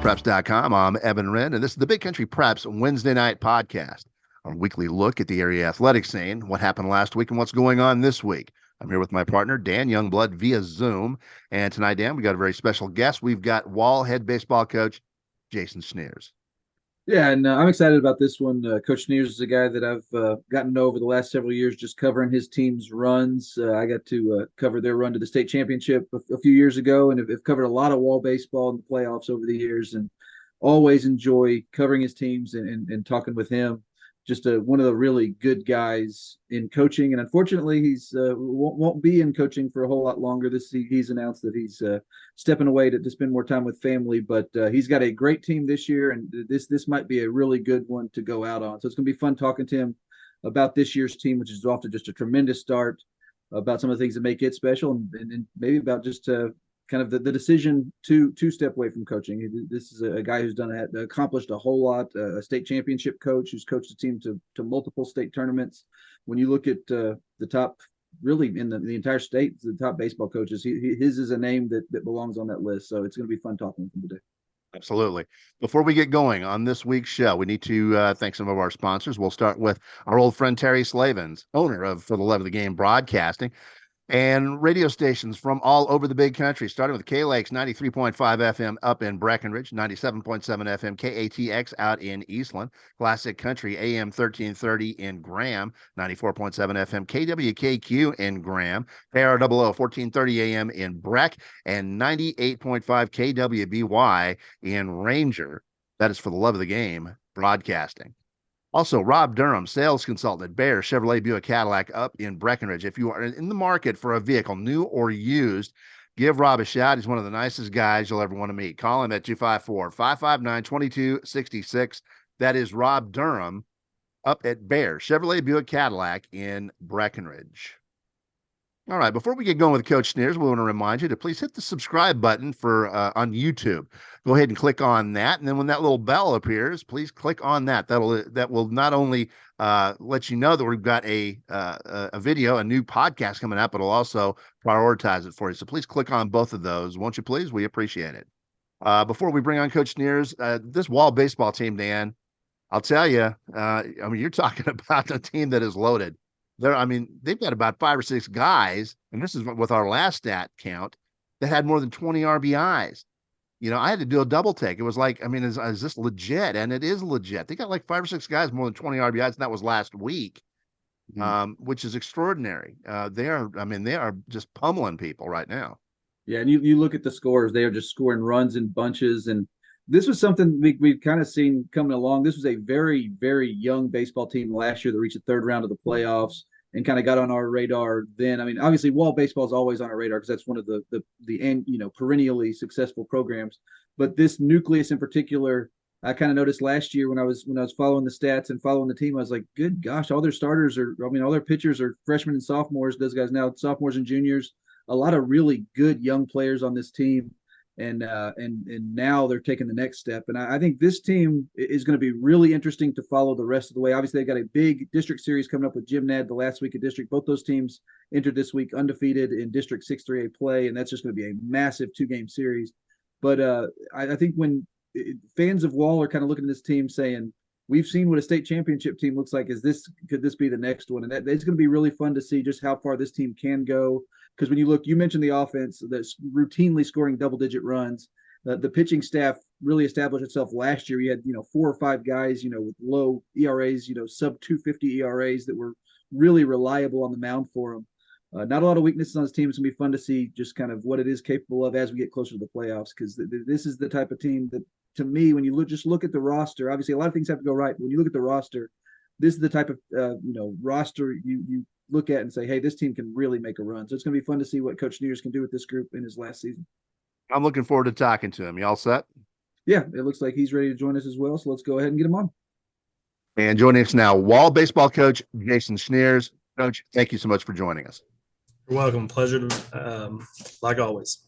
PREPS.com. I'm Evan Wren, and this is the Big Country Preps Wednesday night podcast, our weekly look at the area athletic scene, what happened last week, and what's going on this week. I'm here with my partner, Dan Youngblood, via Zoom. And tonight, Dan, we got a very special guest. We've got Wall head baseball coach Jason Schniers. Yeah, and I'm excited about this one. Coach Schniers is a guy that I've gotten to know over the last several years, just covering his team's runs. I got to cover their run to the state championship a few years ago, and have covered a lot of wall baseball in the playoffs over the years, and always enjoy covering his teams and talking with him. Just one of the really good guys in coaching, and unfortunately, he's won't be in coaching for a whole lot longer. He's announced that he's stepping away to spend more time with family, but he's got a great team this year, and this might be a really good one to go out on. So it's going to be fun talking to him about this year's team, which is off to just a tremendous start. About some of the things that make it special, and maybe about just kind of the decision to step away from coaching. This is a guy who's accomplished a whole lot, a state championship coach who's coached a team to multiple state tournaments. When you look at the top, really in the entire state, the top baseball coaches, his is a name that belongs on that list. So it's going to be fun talking with him today. Absolutely. Before we get going on this week's show, we need to thank some of our sponsors. We'll start with our old friend Terry Slavens, owner of For the Love of the Game Broadcasting, and radio stations from all over the big country, starting with K-Lakes 93.5 FM up in Breckenridge, 97.7 FM KATX out in Eastland, Classic Country AM 1330 in Graham, 94.7 FM KWKQ in Graham, KROO 1430 AM in Breck, and 98.5 KWBY in Ranger. That is For the Love of the Game Broadcasting. Also, Rob Durham, sales consultant at Bear Chevrolet Buick Cadillac up in Breckenridge. If you are in the market for a vehicle, new or used, give Rob a shout. He's one of the nicest guys you'll ever want to meet. Call him at 254-559-2266. That is Rob Durham up at Bear Chevrolet Buick Cadillac in Breckenridge. All right, before we get going with Coach Schniers, we want to remind you to please hit the subscribe button for on YouTube. Go ahead and click on that, and then when that little bell appears, please click on that. That will not only let you know that we've got a video, a new podcast coming up, but it'll also prioritize it for you. So please click on both of those, won't you? Please, we appreciate it. Before we bring on Coach Schniers, this Wall baseball team, Dan, I'll tell you, I mean, you're talking about a team that is loaded. They've got about 5 or 6 guys, and this is with our last stat count, that had more than 20 RBIs. You know, I had to do a double take. It was like, I mean, is this legit? And it is legit. They got like 5 or 6 guys more than 20 RBIs, and that was last week, which is extraordinary. They are just pummeling people right now. Yeah, and you look at the scores; they are just scoring runs in bunches, and this was something we've kind of seen coming along. This was a very, very young baseball team last year that reached the third round of the playoffs and kind of got on our radar then. I mean, obviously, wall baseball is always on our radar because that's one of the perennially successful programs. But this nucleus in particular, I kind of noticed last year when I was following the stats and following the team, I was like, good gosh, all their all their pitchers are freshmen and sophomores. Those guys now sophomores and juniors. A lot of really good young players on this team. And now they're taking the next step. And I think this team is going to be really interesting to follow the rest of the way. Obviously, they got a big district series coming up with Jim Nad the last week of district. Both those teams entered this week undefeated in District 6-3A play, and that's just going to be a massive 2-game series. But I think when fans of Wall are kind of looking at this team saying, we've seen what a state championship team looks like. Could this be the next one? And it's going to be really fun to see just how far this team can go. Because when you mentioned the offense that's routinely scoring double-digit runs. The pitching staff really established itself last year. You had 4 or 5 guys with low ERAs, sub 250 ERAs that were really reliable on the mound for them. Not a lot of weaknesses on this team. It's gonna be fun to see just kind of what it is capable of as we get closer to the playoffs. Because this is the type of team that, to me, when you look at the roster, obviously a lot of things have to go right. But when you look at the roster, this is the type of roster you look at and say, hey, this team can really make a run. So it's going to be fun to see what Coach Schniers can do with this group in his last season. I'm looking forward to talking to him. You all set? Yeah, it looks like he's ready to join us as well. So let's go ahead and get him on. And joining us now, Wall baseball coach Jason Schniers. Coach, thank you so much for joining us. You're welcome. Pleasure, like always.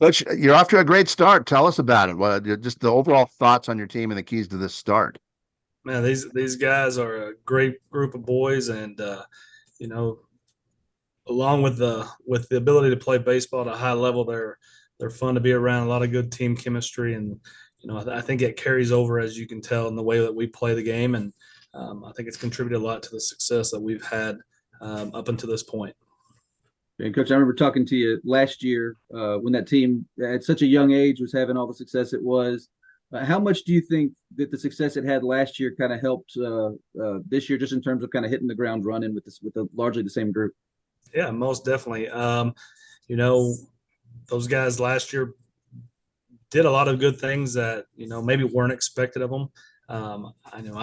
Coach, you're off to a great start. Tell us about it. Just the overall thoughts on your team and the keys to this start. Man, these guys are a great group of boys, and along with the ability to play baseball at a high level, they're fun to be around. A lot of good team chemistry, and I think it carries over, as you can tell, in the way that we play the game, and I think it's contributed a lot to the success that we've had up until this point. And Coach, I remember talking to you last year when that team at such a young age was having all the success it was. How much do you think that the success it had last year kind of helped this year, just in terms of kind of hitting the ground running with largely the same group? Yeah, most definitely. Those guys last year did a lot of good things that maybe weren't expected of them. I know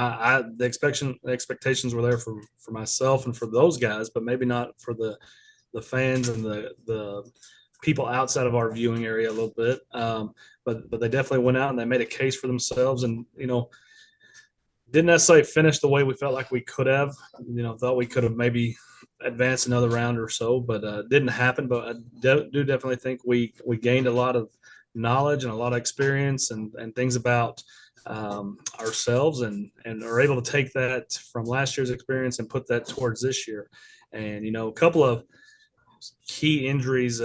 the expectations were there for myself and for those guys, but maybe not for the fans and the people outside of our viewing area a little bit. But they definitely went out and they made a case for themselves, and didn't necessarily finish the way we felt like we could have. Thought we could have maybe advanced another round or so, but didn't happen. But I do definitely think we gained a lot of knowledge and a lot of experience and things about ourselves, and are able to take that from last year's experience and put that towards this year. And a couple of key injuries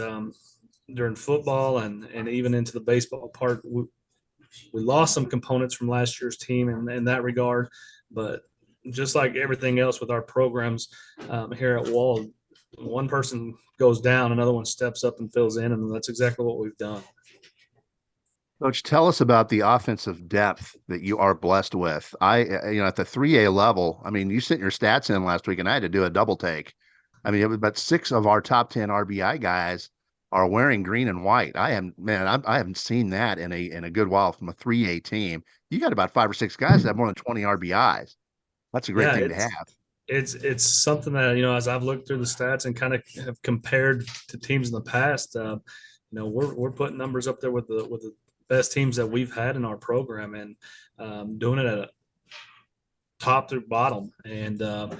during football and even into the baseball part, we lost some components from last year's team in that regard. But just like everything else with our programs here at Wall, one person goes down, another one steps up and fills in, and that's exactly what we've done. Coach, tell us about the offensive depth that you are blessed with. At the 3A level, I mean, you sent your stats in last week and I had to do a double take. I mean, it was about 6 of our top 10 RBI guys are wearing green and white. I haven't seen that in a good while from a 3A team. You got about 5 or 6 guys that have more than 20 RBIs. That's a great thing to have. It's something that, as I've looked through the stats and kind of have compared to teams in the past, we're putting numbers up there with the best teams that we've had in our program, and doing it at a top through bottom. And a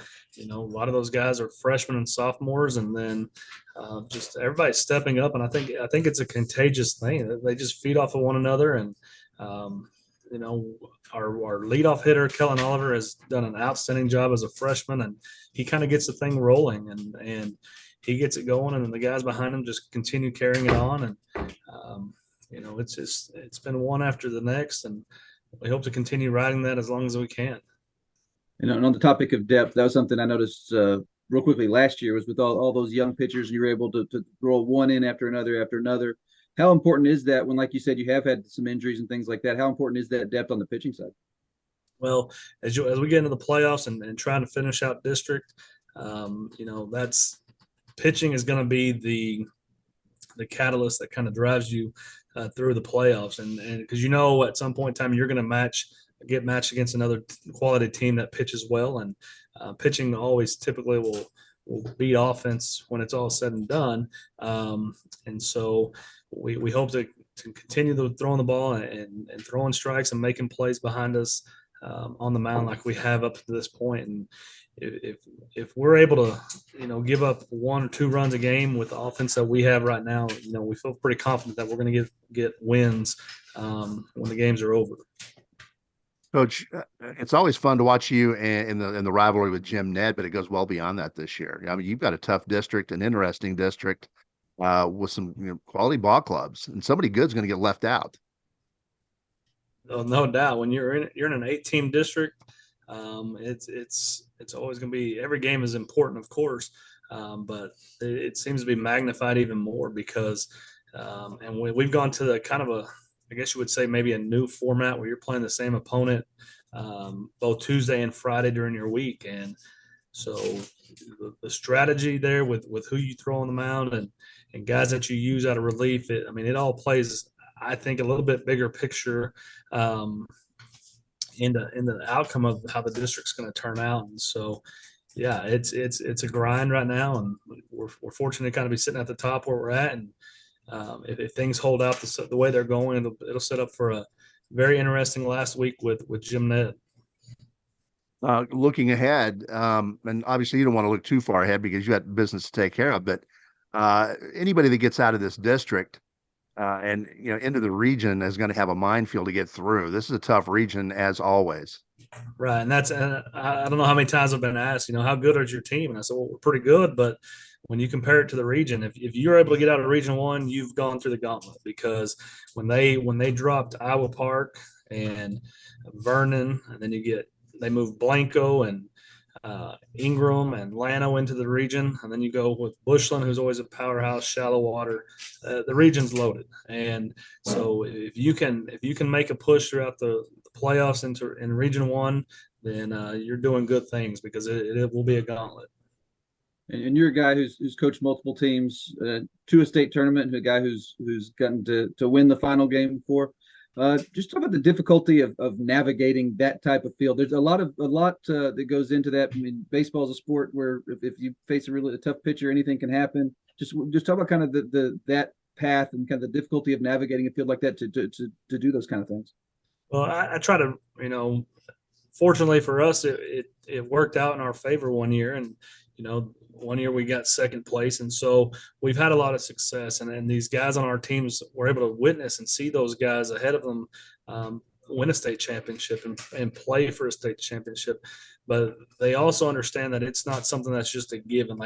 lot of those guys are freshmen and sophomores, and then just everybody's stepping up. And I think it's a contagious thing. They just feed off of one another. And our leadoff hitter Kellen Oliver has done an outstanding job as a freshman, and he kind of gets the thing rolling, and he gets it going, and then the guys behind him just continue carrying it on. And it's been one after the next, and we hope to continue riding that as long as we can. And on the topic of depth, that was something I noticed real quickly last year, was with all those young pitchers, and you were able to roll one in after another. How important is that when, like you said, you have had some injuries and things like that? How important is that depth on the pitching side? Well, as we get into the playoffs and trying to finish out district, that's pitching is going to be the catalyst that kind of drives you through the playoffs, and because at some point in time you're going to get matched against another quality team that pitches well, and pitching always typically will beat offense when it's all said and done. And so we hope to continue throwing the ball and throwing strikes and making plays behind us on the mound like we have up to this point. And if we're able to, give up 1 or 2 runs a game with the offense that we have right now, we feel pretty confident that we're going to get wins when the games are over. Coach, it's always fun to watch you in the rivalry with Jim Ned, but it goes well beyond that this year. I mean, you've got a tough district, an interesting district with some quality ball clubs, and somebody good's going to get left out. Oh, no doubt. When you're in an 8-team district, it's always going to be, every game is important, of course, but it seems to be magnified even more because, and we've gone to the kind of I guess you would say maybe a new format where you're playing the same opponent both Tuesday and Friday during your week. And so the strategy there with who you throw on the mound and guys that you use out of relief, it all plays, I think, a little bit bigger picture in the outcome of how the district's going to turn out. And so, yeah, it's a grind right now, and we're fortunate to kind of be sitting at the top where we're at. And if things hold out the way they're going, it'll set up for a very interesting last week with Jim Ned. Looking ahead, and obviously you don't want to look too far ahead because you got business to take care of, but anybody that gets out of this district and into the region is going to have a minefield to get through. This is a tough region as always. Right, and that's I don't know how many times I've been asked, how good is your team? And I said, well, we're pretty good, but when you compare it to the region, if you're able to get out of Region One, you've gone through the gauntlet because when they dropped Iowa Park and Vernon, and then they moved Blanco and Ingram and Llano into the region, and then you go with Bushland, who's always a powerhouse, shallow water. The region's loaded, and so if you can make a push throughout the playoffs in Region One, then you're doing good things because it will be a gauntlet. And you're a guy who's coached multiple teams to a state tournament, a guy who's gotten to win the final game before. Just talk about the difficulty of navigating that type of field. There's a lot that goes into that. I mean, baseball is a sport where if you face a tough pitcher, anything can happen. Just talk about kind of that path and kind of the difficulty of navigating a field like that to do those kind of things. Well, I try to, fortunately for us, it worked out in our favor one year, and one year we got second place, and so we've had a lot of success. And these guys on our teams were able to witness and see those guys ahead of them win a state championship and play for a state championship. But they also understand that it's not something that's just a given.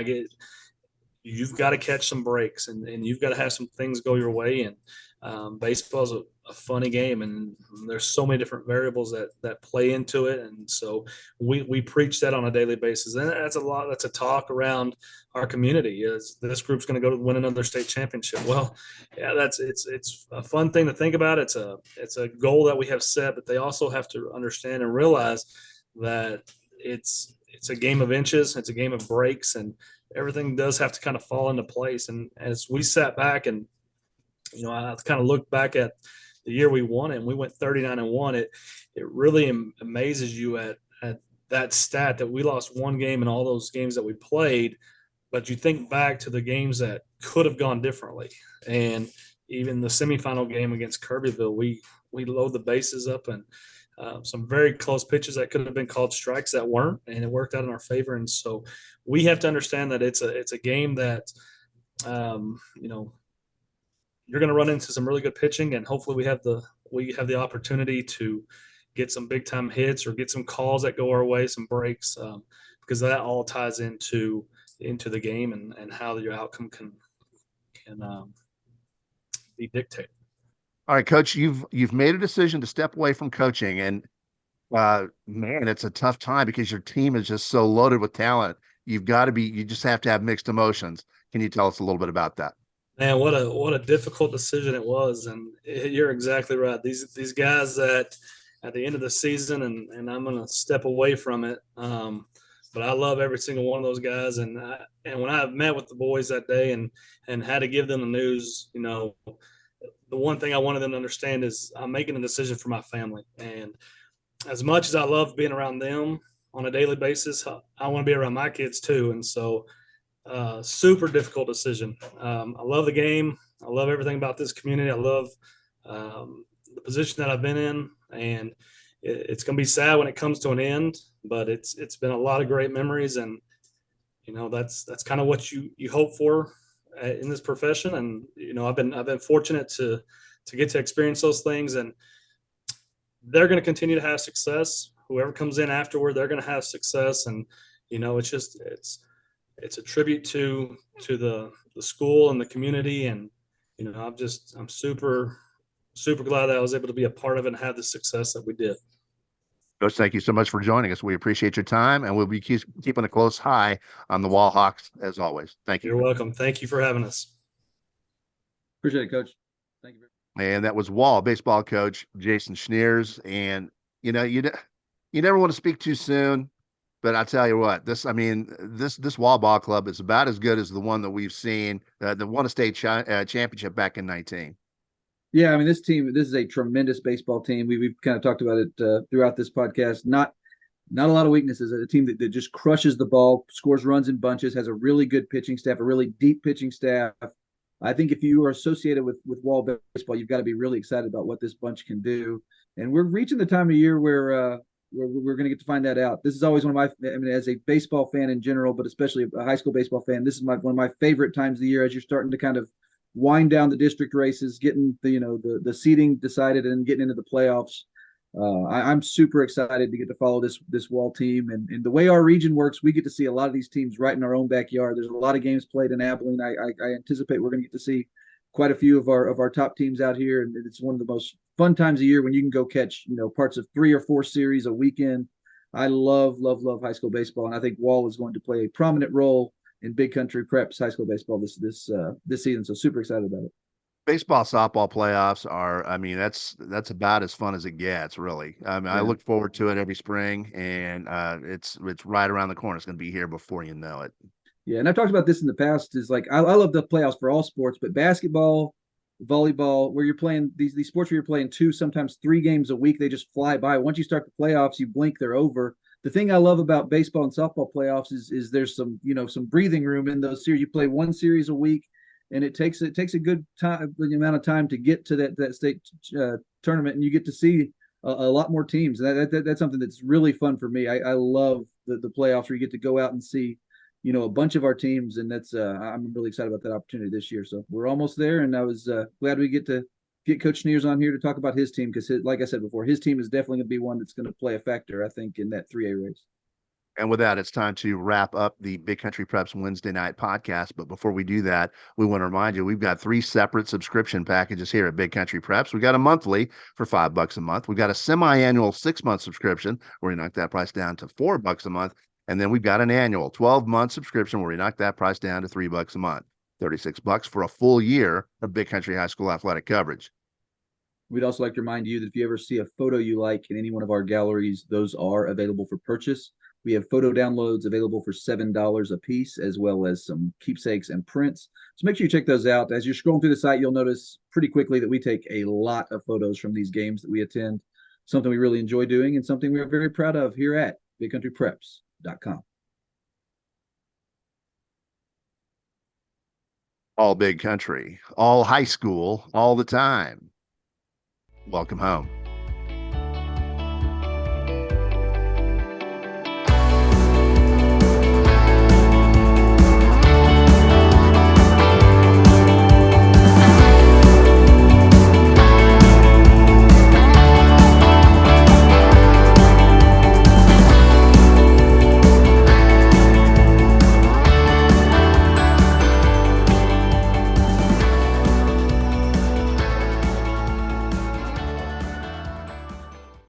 You've got to catch some breaks and you've got to have some things go your way. And baseball is a funny game, and there's so many different variables that play into it. And so we preach that on a daily basis. And that's a talk around our community is this group's going to go to win another state championship. Well, yeah, it's a fun thing to think about. It's a goal that we have set, but they also have to understand and realize that it's a game of inches. It's a game of breaks, and everything does have to kind of fall into place. And as we sat back and, I kind of looked back at the year we won it and we went 39-1. It really amazes you at that stat that we lost one game in all those games that we played. But you think back to the games that could have gone differently. And even the semifinal game against Kirbyville, we load the bases up and some very close pitches that could have been called strikes that weren't, and it worked out in our favor. And so we have to understand that it's a game that, you're going to run into some really good pitching, and hopefully we have the opportunity to get some big time hits or get some calls that go our way, some breaks, because that all ties into the game and how your outcome can be dictated. All right, Coach, you've made a decision to step away from coaching, and man, it's a tough time because your team is just so loaded with talent. You just have to have mixed emotions. Can you tell us a little bit about that? Man, what a difficult decision it was, and you're exactly right. These guys that at the end of the season, and I'm going to step away from it. But I love every single one of those guys, and when I met with the boys that day and had to give them the news, the one thing I wanted them to understand is I'm making a decision for my family, and as much as I love being around them on a daily basis, I want to be around my kids too, and so. Super difficult decision. I love the game. I love everything about this community. I love the position that I've been in, and it's going to be sad when it comes to an end. But it's been a lot of great memories, and that's kind of what you hope for in this profession. And I've been fortunate to get to experience those things, and they're going to continue to have success. Whoever comes in afterward, they're going to have success, and it's a tribute to the school and the community. And, I'm super, super glad that I was able to be a part of it and have the success that we did. Coach, thank you so much for joining us. We appreciate your time, and we'll be keeping a close eye on the Wall Hawks as always. Thank you. You're welcome. Thank you for having us. Appreciate it, Coach. Thank you. And that was Wall baseball coach Jason Schniers. And, you never want to speak too soon. But I'll tell you what, this Wall Ball Club is about as good as the one that we've seen that won a state championship back in 19. Yeah, I mean, this is a tremendous baseball team. We've kind of talked about it throughout this podcast. Not a lot of weaknesses. A team that just crushes the ball, scores runs in bunches, has a really good pitching staff, a really deep pitching staff. I think if you are associated with Wall baseball, you've got to be really excited about what this bunch can do. And we're reaching the time of year where we're going to get to find that out. This is always as a baseball fan in general, but especially a high school baseball fan, this is one of my favorite times of the year as you're starting to kind of wind down the district races, getting the seeding decided and getting into the playoffs. I'm super excited to get to follow this Wall team, and the way our region works, we get to see a lot of these teams right in our own backyard. There's a lot of games played in Abilene. I anticipate we're going to get to see quite a few of our top teams out here, and it's one of the most fun times of year when you can go catch parts of 3 or 4 series a weekend. I love high school baseball, and I think Wall is going to play a prominent role in Big Country Preps high school baseball this season. So super excited about it. Baseball, softball playoffs are, I mean, that's about as fun as it gets, really. I Yeah. look forward to it every spring, and it's right around the corner. It's going to be here before you know it. Yeah, and I've talked about this in the past. Is like I love the playoffs for all sports, but basketball, volleyball, where you're playing these sports where you're playing 2, sometimes 3 games a week, they just fly by. Once you start the playoffs, you blink, they're over. The thing I love about baseball and softball playoffs is there's some breathing room in those series. You play one series a week, and it takes a good time, the amount of time to get to that state tournament, and you get to see a lot more teams. That's something that's really fun for me. I love the playoffs where you get to go out and see a bunch of our teams, and that's I'm really excited about that opportunity this year. So we're almost there, and I was glad we get to get Coach Schniers on here to talk about his team because, like I said before, his team is definitely going to be one that's going to play a factor, I think, in that 3A race. And with that, it's time to wrap up the Big Country Preps Wednesday night podcast. But before we do that, we want to remind you we've got 3 separate subscription packages here at Big Country Preps. We got a monthly for $5 a month. We got a semi-annual 6-month subscription where we knock that price down to $4 a month. And then we've got an annual 12-month subscription where we knock that price down to $3 a month. $36 for a full year of Big Country High School athletic coverage. We'd also like to remind you that if you ever see a photo you like in any one of our galleries, those are available for purchase. We have photo downloads available for $7 a piece, as well as some keepsakes and prints. So make sure you check those out. As you're scrolling through the site, you'll notice pretty quickly that we take a lot of photos from these games that we attend, something we really enjoy doing and something we're very proud of here at BigCountryPreps.com. All Big Country, all high school, all the time. Welcome home.